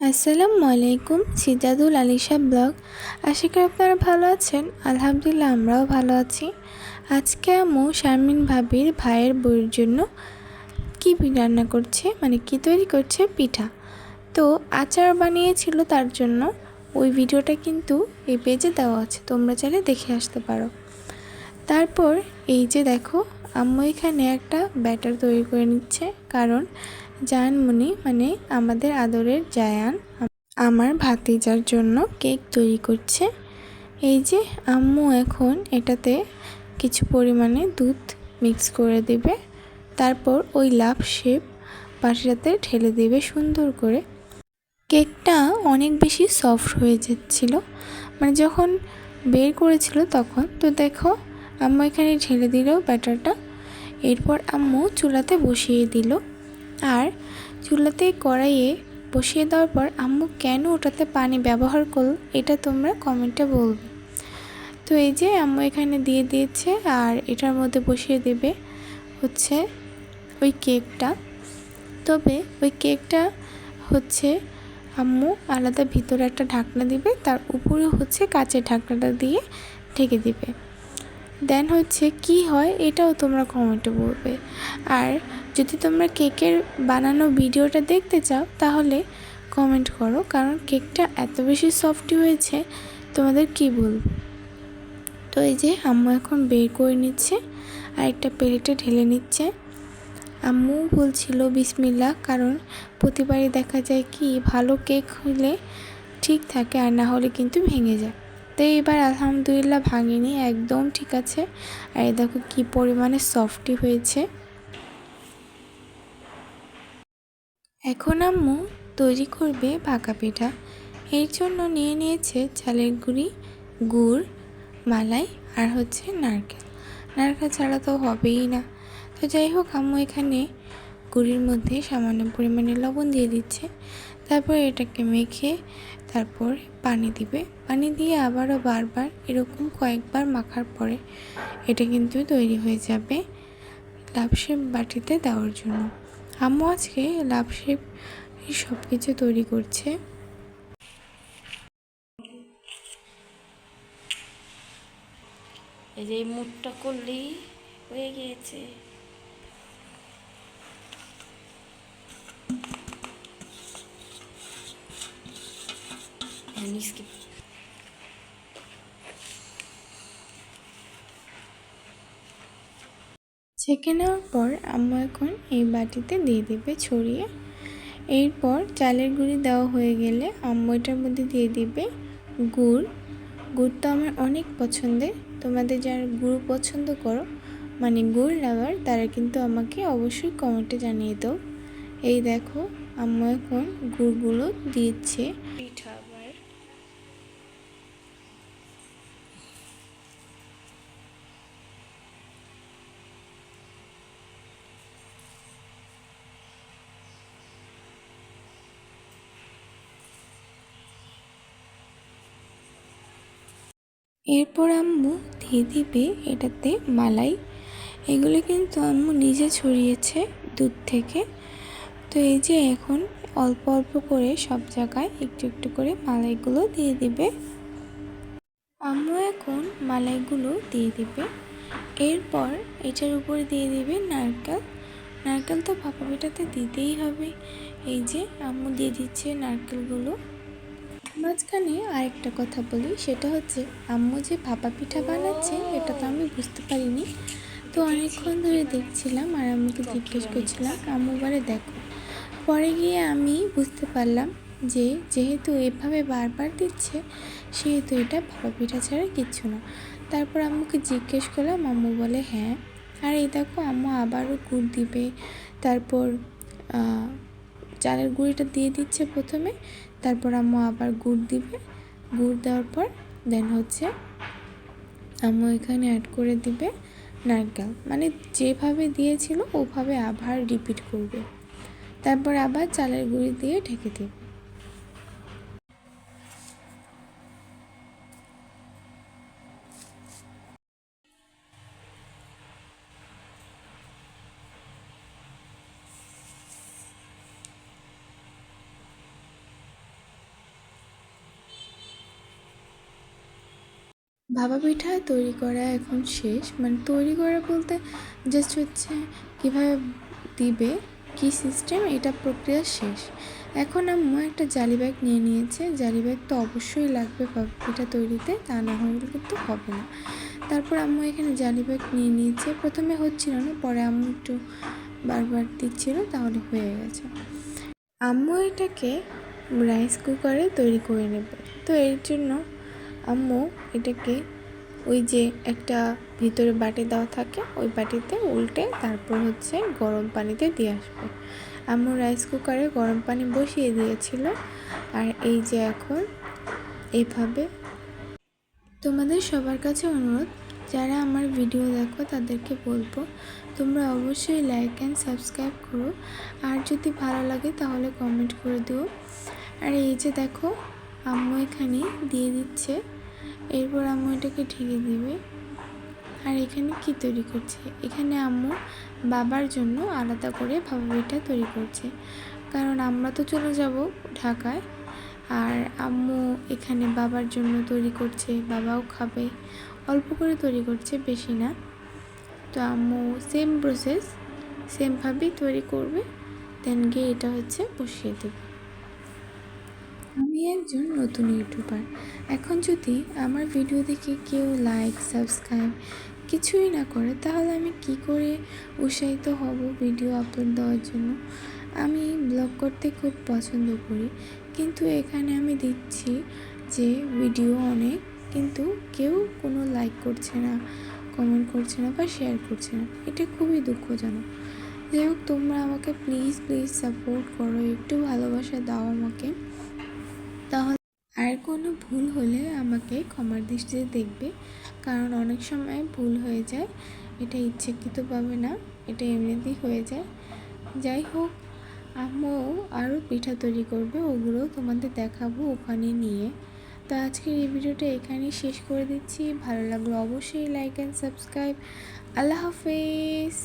আসসালামু আলাইকুম। সিজাদুল আলিশা ব্লগ। আশা করি আপনারা ভালো আছেন। আলহামদুলিল্লাহ আমরাও ভালো আছি। আজকে আম্মু শারমিন ভাবির ভাইয়ের বউয়ের জন্য কি রান্না করছে, মানে কি তৈরি করছে, পিঠা। তো আচার বানিয়েছিল তার জন্য। ওই ভিডিওটা কিন্তু এই পেজে দেওয়া আছে, তোমরা চাইলে দেখে আসতে পারো। তারপর এই যে দেখো, আম্মু এখানে একটা ব্যাটার তৈরি করে নিচ্ছে, কারণ জায়ানমণি মানে আমাদের আদরের জায়ান আমার ভাতিজার জন্য কেক তৈরি করছে। এই যে আম্মু এখন এটাতে কিছু পরিমাণে দুধ মিক্স করে দিবে, তারপর ওই লাভ শেপ বাটিটাতে ঢেলে দিবে সুন্দর করে। কেকটা অনেক বেশি সফট হয়ে যাচ্ছিল, মানে যখন বের করেছিল তখন। তো দেখো আম্মু এখানে ঢেলে দিল ব্যাটারটা। এরপর আম্মু চুলাতে বসিয়ে দিল, আর চুলাতে কড়াইয়ে বসিয়ে দেওয়ার পর আম্মু কেন ওটাতে পানি ব্যবহার করল এটা তোমরা কমেন্টে বলবে। তো এই যে আম্মু এখানে দিয়ে দিয়েছে, আর এটার মধ্যে বসিয়ে দেবে হচ্ছে ওই কেকটা। তবে ওই কেকটা হচ্ছে আম্মু আলাদা ভিতরে একটা ঢাকনা দিবে, তার উপরে হচ্ছে কাঁচের ঢাকনাটা দিয়ে ঢেকে দিবে। দেন হচ্ছে কি হয় এটাও তোমরা কমেন্টে বলবে। আর যদি তোমরা কেকের বানানো ভিডিওটা দেখতে চাও তাহলে কমেন্ট করো, কারণ কেকটা এত বেশি সফটি হয়েছে তোমাদের কি বলবো। তো এই যে আম্মু এখন বের করে নিচ্ছে আর একটা প্লেটে ঢেলে নিচ্ছে। আম্মু বলছিল বিসমিল্লাহ, কারণ প্রতিবারই দেখা যায় কি ভালো কেক হলে ঠিক থাকে, আর না হলে কিন্তু ভেঙে যায়। তো এবার আলহামদুলিল্লাহ ভাঙেনি, একদম ঠিক আছে। আর এই দেখো কি পরিমাণে সফটি হয়েছে। এখন আম্মু তৈরি করবে ভাকা পিঠা। এর জন্য নিয়ে নিয়েছে চালের গুঁড়ি, গুড়, মালাই আর হচ্ছে নারকেল। নারকেল ছাড়া তো হবেই না। তো যাই হোক আম্মু এখানে গুড়ির মধ্যে সামান্য পরিমাণে লবণ দিয়ে দিচ্ছে। তারপর এটাকে মেখে তারপর পানি দিবে। পানি দিয়ে আবারও বারবার এরকম কয়েকবার মাখার পরে এটা কিন্তু তৈরি হয়ে যাবে লাভ শেপ বাটিতে দেওয়ার জন্য। আম্মু আজকে লাভ শেপ সব কিছু তৈরি করছে। এই যে মুখটা করলেই হয়ে গিয়েছে। ছেঁকে নেওয়ার পর আম্মু এখন এই বাটিতে দিয়ে দিবে ছড়িয়ে। এরপর চালের গুঁড়ি দেওয়া হয়ে গেলে আম্মু এটার মধ্যে দিয়ে দিবে গুড়। গুড় তো আমার অনেক পছন্দের। তোমাদের যারা গুড় পছন্দ করো, মানে গুড় লাভার, তারা কিন্তু আমাকে অবশ্যই কমেন্টে জানিয়ে দাও। এই দেখো আম্মু এখন গুড়গুলো দিচ্ছে পিঠা আবার এরপর আম্মু দিয়ে দিবে এটাতে মালাই। এগুলো কিন্তু আম্মু নিজে ছড়িয়েছে দুধ থেকে। তো এই যে এখন অল্প অল্প করে সব জায়গায় একটু একটু করে মালাইগুলো দিয়ে দিবে। আম্মু এখন মালাইগুলো দিয়ে দিবে। এরপর এটার উপরে দিয়ে দিবে নারকেল। নারকেল তো ভাপা পিঠাতে দিতেই হবে। এই যে আম্মু দিয়ে দিচ্ছে নারকেলগুলো। মাঝখানে আরেকটা কথা বলি, সেটা হচ্ছে আম্মু যে ভাপা পিঠা বানাচ্ছে এটা তো আমি বুঝতে পারিনি। তো অনেকক্ষণ ধরে দেখছিলাম আর আম্মুকে জিজ্ঞেস করছিলাম, আম্মু বলে দেখো। পরে গিয়ে আমি বুঝতে পারলাম যে যেহেতু এভাবে বারবার দিচ্ছে সেহেতু এটা ভাপা পিঠা ছাড়া কিচ্ছু না। তারপর আম্মুকে জিজ্ঞেস করলাম, আম্মু বলে হ্যাঁ। আর এই দেখো আম্মু আবারও গুড় দিবে, তারপর চালের গুঁড়িটা দিয়ে দিচ্ছে প্রথমে, তারপর আম্মু আবার গুড় দিবে। গুড় দেওয়ার পর দেন হচ্ছে আম্মু এখানে অ্যাড করে দিবে নারকেল, মানে যেভাবে দিয়েছিল ওভাবে আবার রিপিট করবে। তারপর আবার চালের গুঁড়ি দিয়ে ঢেকে দেবে। ভাপা পিঠা তৈরি করা এখন শেষ, মানে তৈরি করা বলতে জাস্ট হচ্ছে কীভাবে দিবে, কী সিস্টেম, এটা প্রক্রিয়া শেষ। এখন আম্মু একটা জালি ব্যাগ নিয়ে নিয়েছে। জালি ব্যাগ তো অবশ্যই লাগবে ভাপা পিঠা তৈরিতে, তা না হলে কিন্তু হবে না। তারপর আম্মু এখানে জালি ব্যাগ নিয়ে নিয়েছে। প্রথমে হচ্ছিল না, পরে আম্মু একটু বারবার দিচ্ছিল, তাহলে হয়ে গেছে। আম্মু এটাকে রাইস কুকারে তৈরি করে নেবে। তো এর জন্য আম্মু এটাকে ওই যে একটা ভিতরে বাটি দেওয়া থাকে, ওই বাটিতে উল্টে তারপর হচ্ছে গরম পানিতে দিয়ে আসবে। আম্মু রাইস কুকারে গরম পানি বসিয়ে দিয়েছিল। আর এই যে এখন এইভাবে। তোমাদের সবার কাছে অনুরোধ, যারা আমার ভিডিও দেখো তাদেরকে বলবো তোমরা অবশ্যই লাইক অ্যান্ড সাবস্ক্রাইব করো, আর যদি ভালো লাগে তাহলে কমেন্ট করে দিও। আর এই যে দেখো আম্মু এখানে দিয়ে দিচ্ছে, এরপর আম্মু এটাকে ঢেকে দিবে। আর এখানে কি তৈরি করছে, এখানে আম্মু বাবার জন্য আলাদা করে ভাপা পিঠা তৈরি করছে, কারণ আমরা তো চলে যাব ঢাকায়। আর আম্মু এখানে বাবার জন্য তৈরি করছে, বাবাও খাবে, অল্প করে তৈরি করছে, বেশি না। তো আম্মু সেম প্রসেস, সেমভাবেই তৈরি করবে, দেন গিয়ে এটা হচ্ছে বসিয়ে দেবে। আমি একজন নতুন ইউটিউবার। এখন যদি আমার ভিডিও দেখে কেউ লাইক সাবস্ক্রাইব কিছুই না করে, তাহলে আমি কি করে উৎসাহিত হব ভিডিও আপলোড দেওয়ার জন্য? আমি ব্লগ করতে খুব পছন্দ করি, কিন্তু এখানে আমি দিচ্ছি যে ভিডিও অনেক, কিন্তু কেউ কোনো লাইক করছে না, কমেন্ট করছে না বা শেয়ার করছে না। এটা খুবই দুঃখজনক। যাই হোক, তোমরা আমাকে প্লিজ প্লিজ সাপোর্ট করো, একটু ভালোবাসা দাও আমাকে। তাহলে আর কোনো ভুল হলে আমাকে ক্ষমার দৃষ্টিতে দেখবে, কারণ অনেক সময় ভুল হয়ে যায়, এটা ইচ্ছাকৃতভাবে না, এটা এমনিতেই হয়ে যায়। যাই হোক, আম্মু আরও পিঠা তৈরি করবে, ওগুলো তোমাদের দেখাবো ওখানে নিয়ে। তো আজকের এই ভিডিওটা এখানেই শেষ করে দিচ্ছি। ভালো লাগলো অবশ্যই লাইক অ্যান্ড সাবস্ক্রাইব। আল্লাহ হাফেজ।